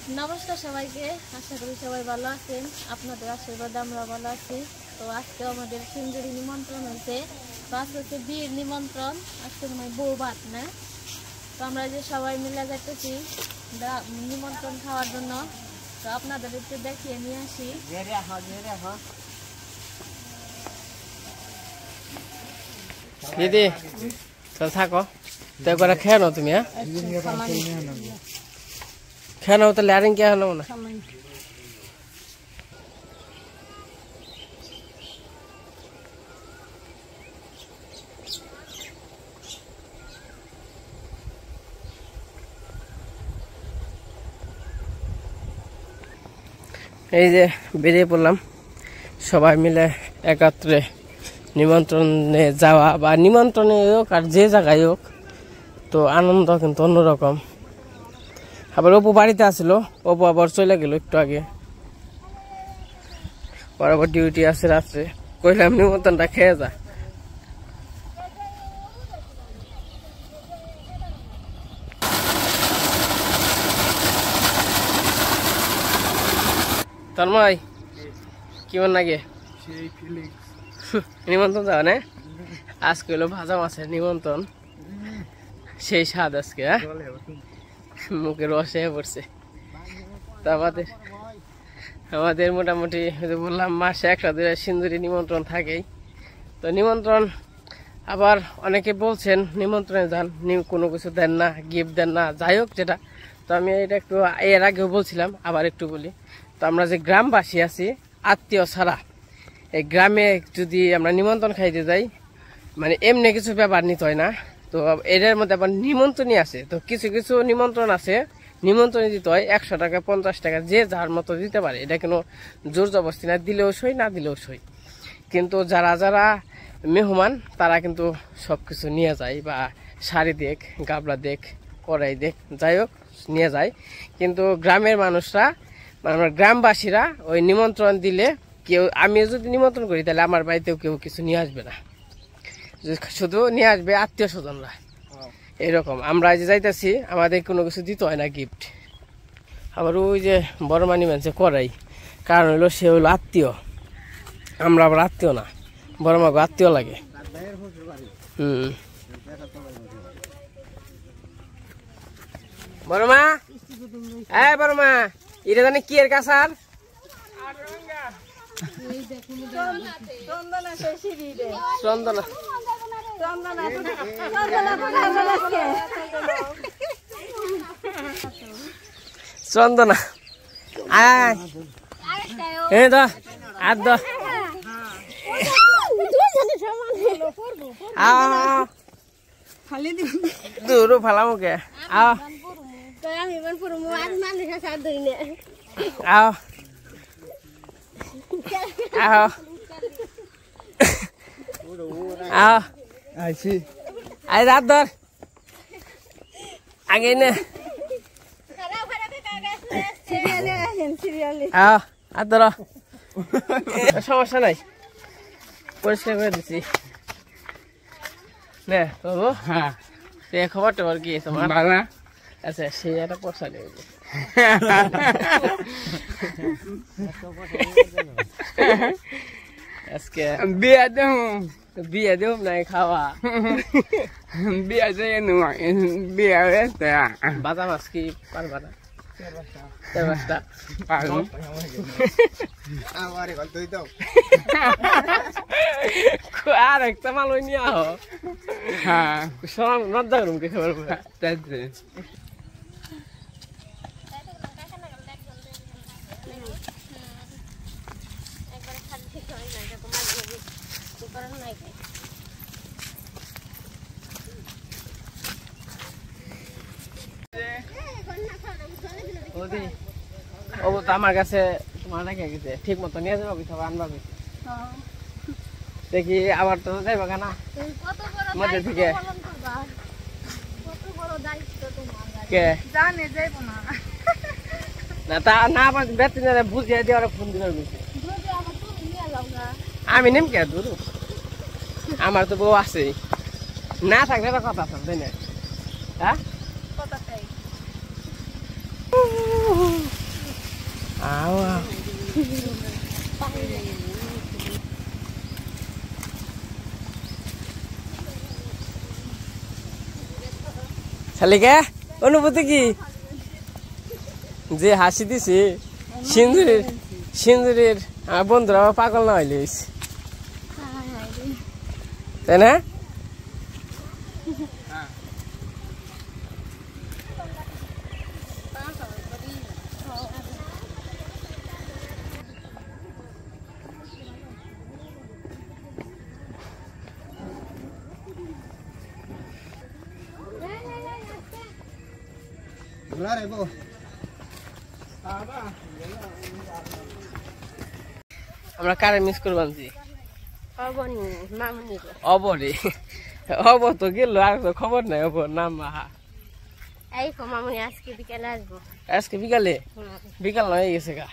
নমস্কার সবাইকে, আশা করি সবাই ভালো আছেন। আপনাদের আশীর্বাদে আমরা ভালো আছি। তো আজকে আমাদের সিঞ্জুরি নিমন্ত্রণ হয়েছে। তো আজকে হচ্ছে বিয়ের নিমন্ত্রণ, আজকে মানে বউ ভাত না। তো আমরা যে সবাই মিলে যাইতেছি নিমন্ত্রণ খাওয়ার জন্য। তো আপনাদের একটু দেখিয়ে নিয়ে আসি। দিদি চল থাকো, তো করে খেয়ে নাও তুমি। হ্যাঁ খেয়ে নাও, তাহলে আর কে হলো না। এই যে বেরিয়ে পড়লাম সবাই মিলে একত্রে নিমন্ত্রণে যাওয়া, বা নিমন্ত্রণে হোক আর যে জায়গায় হোক, তো আনন্দ কিন্তু অন্যরকম। আবার অপু বাড়িতে আসলো, অপু আবার চলে গেল একটু আগে, ওর আবার ডিউটি আছে রাত্রে। কইলাম নিমন্ত্রণটা খেয়ে যা। তন্ময় কেমন লাগে নিমন্ত্রণ যাওয়া? না আজকে হলো ভাজা মাছের নিমন্ত্রণ, সেই স্বাদ আজকে। মুখে রসে পড়ছে। তো আমাদের মোটামুটি বললাম মাসে একটা দুটা সিন্দুরি নিমন্ত্রণ থাকেই। তো নিমন্ত্রণ আবার অনেকে বলছেন নিমন্ত্রণে যান, কোনো কিছু দেন না, গিফট দেন না, যাই হোক যেটা। তো আমি এটা একটু এর আগেও বলছিলাম, আবার একটু বলি। তো আমরা যে গ্রামবাসী আছি, আত্মীয় ছাড়া এই গ্রামে যদি আমরা নিমন্ত্রণ খাইতে যাই, মানে এমনি কিছু ব্যাপার নিতে হয় না। তো এদের মধ্যে আবার নিমন্ত্রণই আছে। তো কিছু কিছু নিমন্ত্রণ আছে, নিমন্ত্রণ দিতে হয় 100 টাকা 50 টাকা, যে যার মতো দিতে পারে। এটা কোনো জোর জবরদস্তি না, দিলেও সই না দিলেও সই। কিন্তু যারা যারা মেহমান তারা কিন্তু সব কিছু নিয়ে যায়, বা শাড়ি দেখ, গাবলা দেখ, কড়াই দেখ, যাই হোক নিয়ে যায়। কিন্তু গ্রামের মানুষরা, মানে গ্রামবাসীরা ওই নিমন্ত্রণ দিলে কেউ, আমি যদি নিমন্ত্রণ করি তাহলে আমার বাড়িতেও কেউ কিছু নিয়ে আসবে না, শুধু নিয়ে আসবে আত্মীয় স্বজনরা। এরকম আমরা যে যাইতেছি, আমাদের কোনো কিছু দিতে হয় না গিফট। আবার ওই যে বড় মানি মানছে করাই, কারণ হলো সে হলো আত্মীয়, আমরা আবার আত্মীয় না, বড় মাকে আত্মীয় লাগে। বড় মা, বড় মা, এটা জানি কি এর কাছার চন্দনা চন্দনা দূর ভালা মুখে আও আও আও আও আইছি আই রাত ধর আগে নে আও আর ধর, সমস্যা নাই, পরিষ্কার করে দিচ্ছি। নে বাবু, হ্যাঁ খবর টবর কি তোমার? আচ্ছা সেই একটা পয়সা নেই আজকে বিয়ে দেব নাই খাওয়া বিয়ে বাজা মাছ কি পারবা না? আর একটা মাল নিয়ে আহ, হ্যাঁ নদ্দা করুম কে খবর। আমার কাছে তোমার রেখে গেছে, ঠিক মতো নিয়ে যাবো বিথা আনবা দেখি। আবার তো যাইবা কেনা মধ্যে থেকে কে না, তা না বেতন বুঝিয়ে দিয়ে ফোন দিবার গেছে। আমি নেম কে দূর, আমার তো বউ আছে, না থাকলে কথা আছে তাই না? হ্যাঁ শালিকা অনুভূতি কি যে হাসি দিছি সিন্দুরের বন্ধুরা পাগল না হইলে তাই না? আমরা কারে মিস করবাম জি অবরে অব তো গেল আর তো খবর নাই অবর নাম মাহা এই মামুনি আজকে বিকালে আসবো। আজকে বিকালে? বিকাল হয়ে গেছে গা।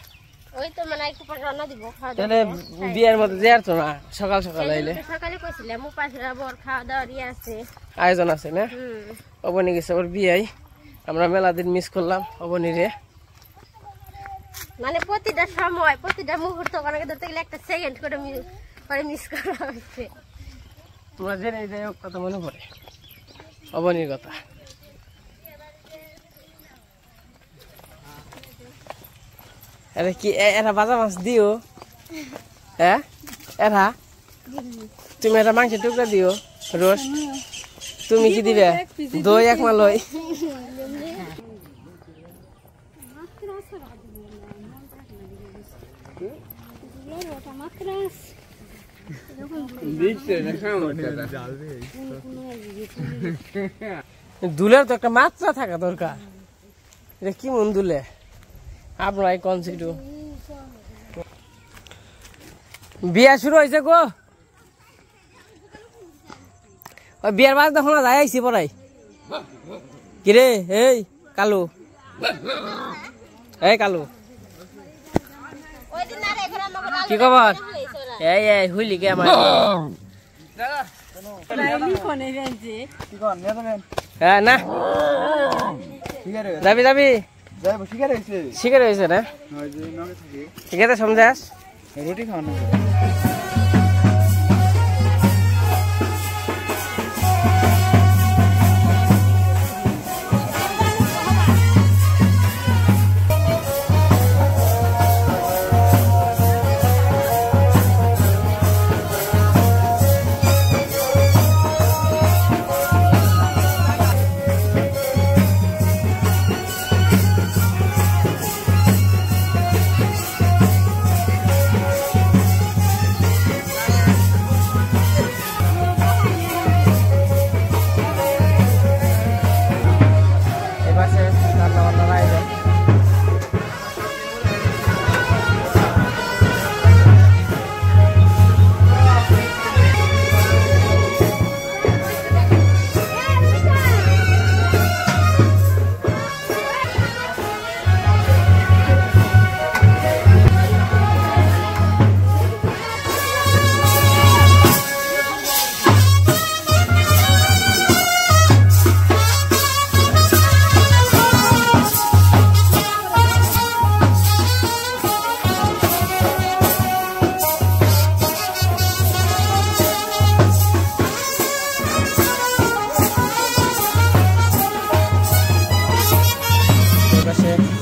ওই তো মানে একটু পর রান্না দিব। তাহলে বিয়ের মধ্যে যে আর তো না সকাল সকাল আইলে সকালে কইছিলাম উপাসরা বর খাওয়া দাওয়ার আছে আয়োজন আছে না? অবনি গেছে ওর বিয়াই আমরা মেলা দিন মিস করলাম অবনি রে। মানে প্রতিটা সময় প্রতিটা মুহূর্ত কারণে ধরতে গেলে একটা সেকেন্ড করে মিস করা হচ্ছে। তোমরা জেনে যাই হোক কথা মনে পড়ে অবনির কথা। আরে কি এরা বাজা মাছ দিও? হ্যাঁ এরা তুমি একটা মাংসের টুকরা দিও রোজ। তুমি কি দিবে? দই এক মালই দুলের তো একটা মাত্রা থাকা দরকার। এটা কি মন দুলে আপনার কনসিডু বিয়া শুরু হয়েছে গো। ওই বিয়ার বাদ তখন যাই আইসি পড়াই কিরে এই কালু এই কালু কি খবর? এই এই হুইলি কে আমার হ্যাঁ না যাবি যাবি শিকার হয়েছে না? ঠিক আছে সমঝাস রুটি খাওয়ানো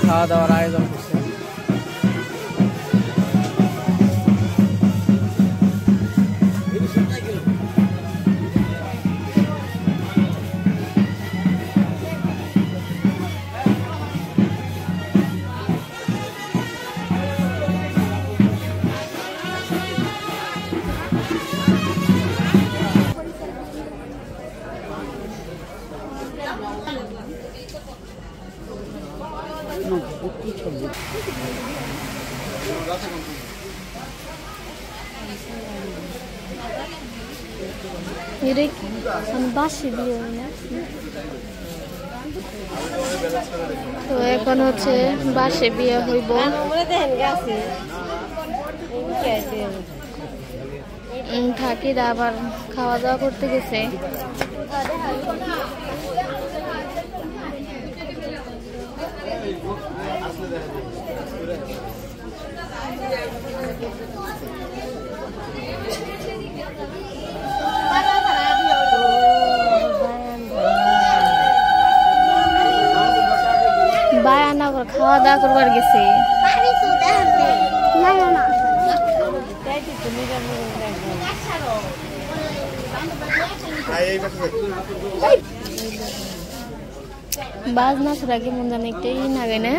খাওয়া দাওয়ার আয়োজন করছে। তো এখন হচ্ছে বাসে বিয়ে হইব। থাকিরা আবার খাওয়া দাওয়া করতে গেছে। খাওয়া দাওয়া করবার গেছে। বাজনা ছাড়া কেমন জানি একটাই লাগে না।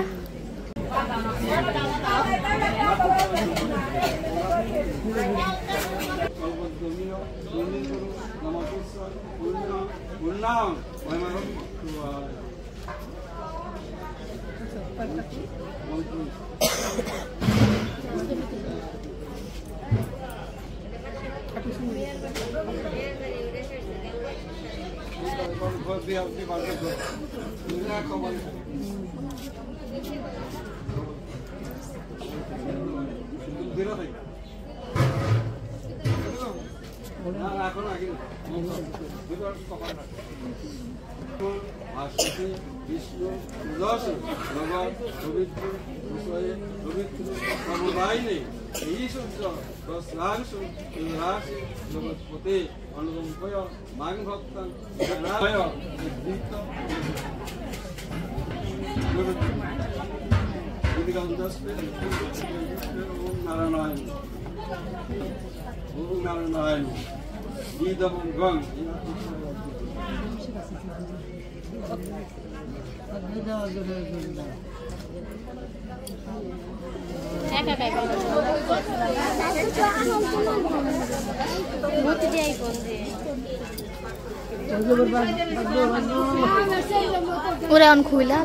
ওরা অন খুইলা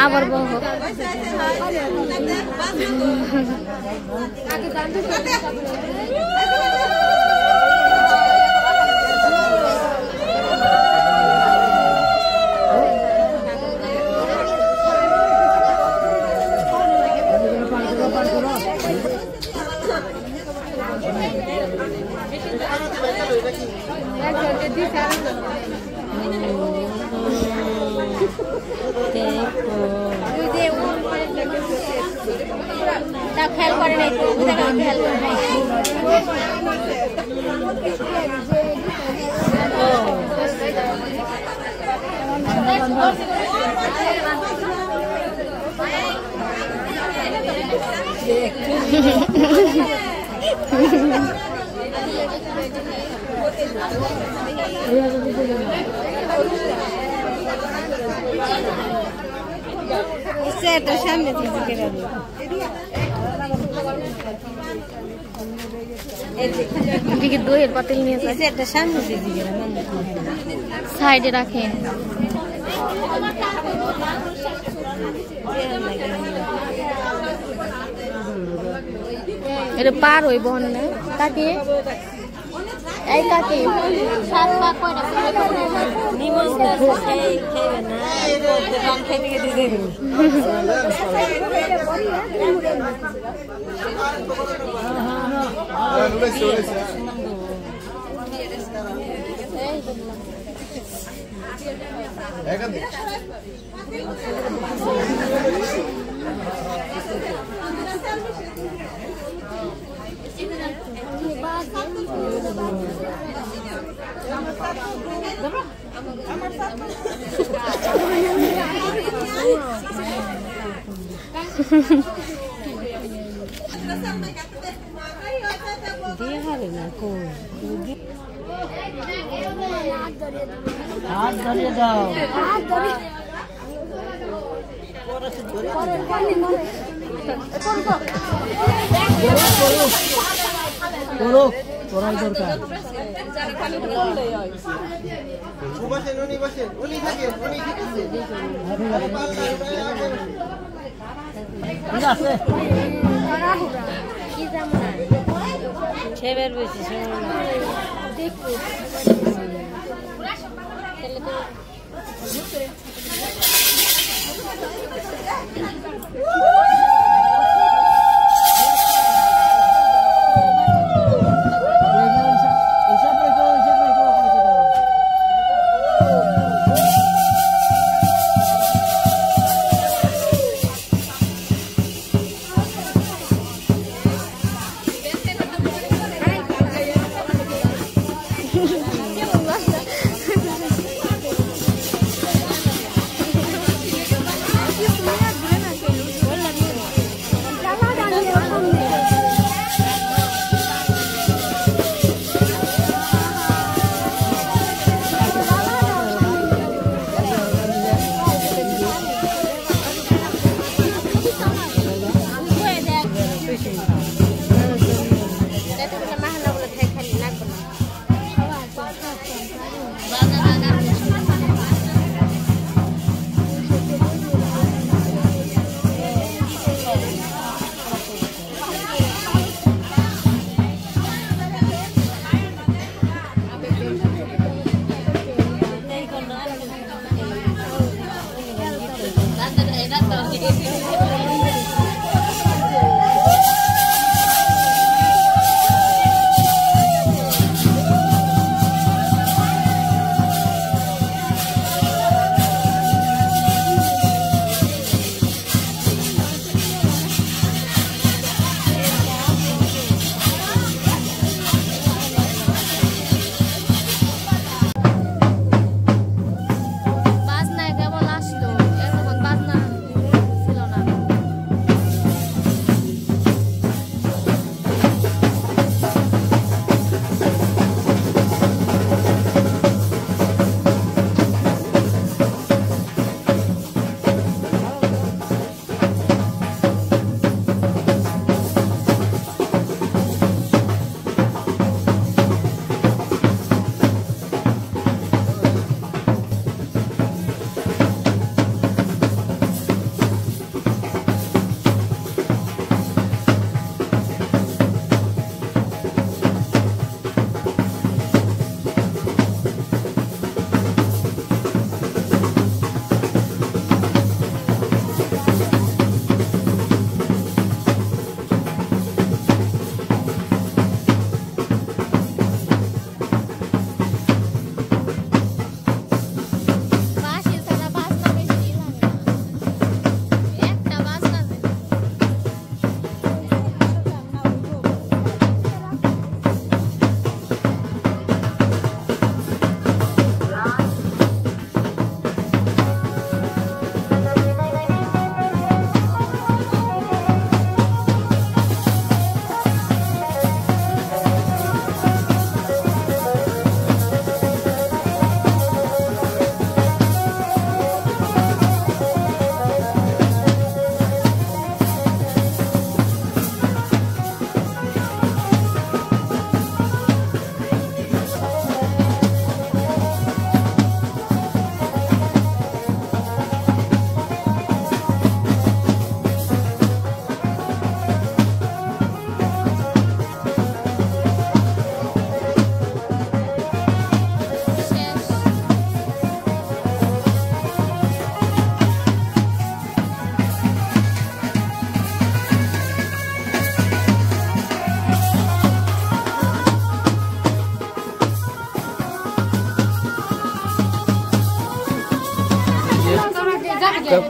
আবার বহ খেয়াল করে নাই তো খেয়াল করে নাই সামনে এদিকে দইয়ের পাতিল নিয়ে একটা সামনে সাইডে রাখেন। এটা পার হইব না কাকি এই কাকি সাত পা কয়টা নিমন্ত্রণ খেয়ে না দোকান থেকে দিয়ে দেব हाथ धरिए जाओ ছেবের বেশি দেখো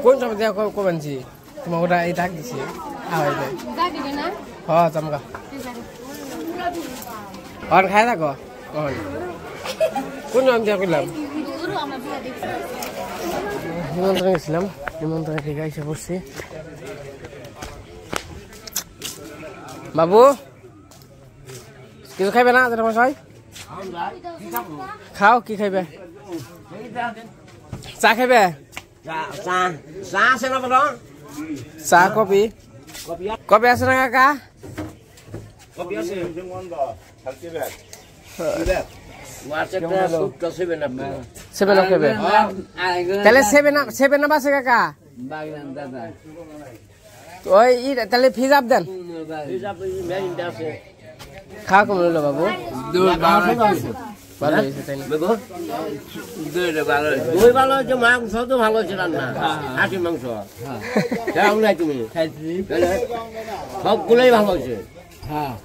কোন সময় দেওয়া করবেনছি তোমার ওটা এই ডাক দিছি হ্যাঁ চমকা অন খাই থাকো কোন নাম দিয়া করলাম নিমন্ত্রণ গেছিলাম নিমন্ত্রণ থেকে এসে পড়ছি বাবু কিছু খাইবে না মশাই খাও কি খাইবে চা খাইবে চা কপি কপি আছে না কাকা সেভেন আপ খাইবে তাহলে সেভেন আপ আছে কাকা ওই তাহলে ফিজ আপ দেন খাওয়া কম নিল বাবু ভালো হয়েছে তাই না দই ভালো হয়েছে মাংস তো ভালো হয়েছে রান্না হাঁসির মাংস নাই তুমি সবগুলোই ভালো হয়েছে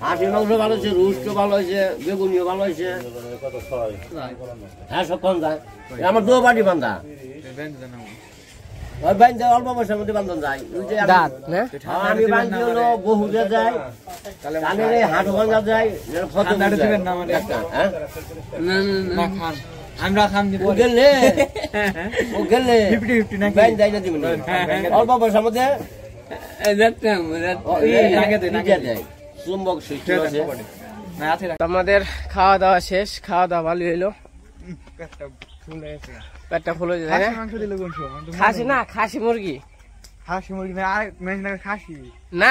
হাঁসির মাংস ভালো হয়েছে রুস্ট ভালো হয়েছে বেগুনিও ভালো হয়েছে হ্যাঁ সব কম যায় আমার দু বাটি বান্ধা ওই বান্ধে অল্প পয়সার মধ্যে বান্ধন যায় আমি বান্ধি হলো বহু যায় হাঁটু ভাঙা যায় আমরা খাম গেলে অল্প পয়সার মধ্যে চুম্বক আমাদের খাওয়া দাওয়া শেষ খাওয়া দাওয়া ভালো হইলো পেটটা ফুল হয়ে যায় খাসি না খাসি মুরগি না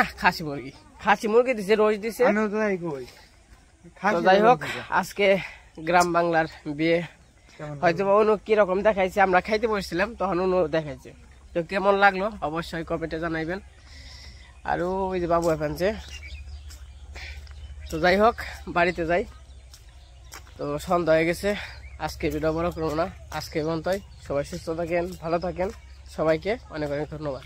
খাসি মুরগি দিছে রোজ দিছে যাই হোক আজকে গ্রাম বাংলার বিয়ে হয়তো অন্য কিরকম দেখাইছে আমরা খাইতে বসছিলাম তখন অন্য দেখাইছে তো কেমন লাগলো অবশ্যই কমেন্টে জানাইবেন আর ওই যে বাবু এখানছে তো যাই হোক বাড়িতে যাই তো সন্ধ্যা হয়ে গেছে আজকে ভিডিও বড় করবো না আজকে পর্যন্তই সবাই সুস্থ থাকেন ভালো থাকেন সবাইকে অনেক অনেক ধন্যবাদ।